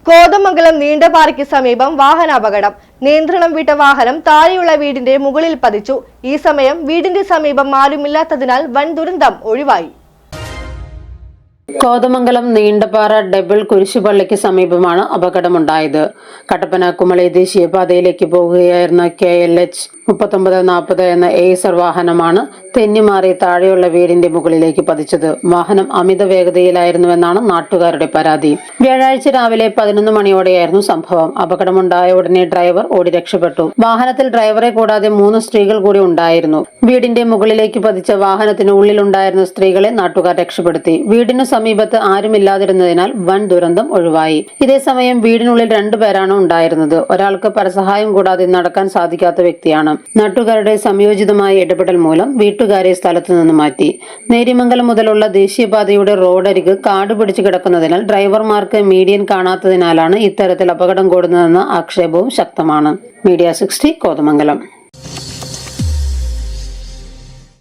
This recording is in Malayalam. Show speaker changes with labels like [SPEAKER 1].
[SPEAKER 1] കോതമംഗലം നീണ്ടപാറയ്ക്ക് സമീപം വാഹനാപകടം. നിയന്ത്രണം വിട്ട വാഹനം താഴെയുള്ള വീടിന്റെ മുകളിൽ പതിച്ചു. ഈ സമയം വീടിന്റെ സമീപം ആരുമില്ലാത്തതിനാൽ വൻ ദുരന്തം ഒഴിവായി.
[SPEAKER 2] കോതമംഗലം നീണ്ടപാറ ഡബിൾ കുരിശുപള്ളിക്ക് സമീപമാണ് അപകടമുണ്ടായത്. കട്ടപ്പന കുമളി ദേശീയപാതയിലേക്ക് പോകുകയായിരുന്ന KLH 3940 എന്ന എയ്സർ വാഹനമാണ് തെന്നിമാറി താഴെയുള്ള വീടിന്റെ മുകളിലേക്ക് പതിച്ചത്. വാഹനം അമിത വേഗതയിലായിരുന്നുവെന്നാണ് നാട്ടുകാരുടെ പരാതി. വ്യാഴാഴ്ച രാവിലെ 11 മണിയോടെയായിരുന്നു സംഭവം. അപകടമുണ്ടായ ഉടനെ ഡ്രൈവർ ഓടി രക്ഷപ്പെട്ടു. വാഹനത്തിൽ ഡ്രൈവറെ കൂടാതെ 3 സ്ത്രീകൾ കൂടി ഉണ്ടായിരുന്നു. വീടിന്റെ മുകളിലേക്ക് പതിച്ച വാഹനത്തിന് ഉള്ളിലുണ്ടായിരുന്ന സ്ത്രീകളെ നാട്ടുകാർ രക്ഷപ്പെടുത്തി. വീടിനു സമീപത്ത് ആരുമില്ലാതിരുന്നതിനാൽ വൻ ദുരന്തം ഒഴിവായി. ഇതേസമയം വീടിനുള്ളിൽ 2 പേരാണ് ഉണ്ടായിരുന്നത്. ഒരാൾക്ക് പരസഹായം കൂടാതെ നടക്കാൻ സാധിക്കാത്ത വ്യക്തിയാണ്. നാട്ടുകാരുടെ സംയോജിതമായ ഇടപെടൽ മൂലം വീട്ടുകാരെ സ്ഥലത്തു നിന്ന് മാറ്റി. നേര്യമംഗലം മുതലുള്ള ദേശീയപാതയുടെ റോഡരിക് കാട് പിടിച്ചു കിടക്കുന്നതിനാൽ ഡ്രൈവർമാർക്ക് മീഡിയൻ കാണാത്തതിനാലാണ് ഇത്തരത്തിൽ അപകടം കൂടുന്നതെന്ന ആക്ഷേപവും ശക്തമാണ്. മീഡിയ 60 കോതമംഗലം.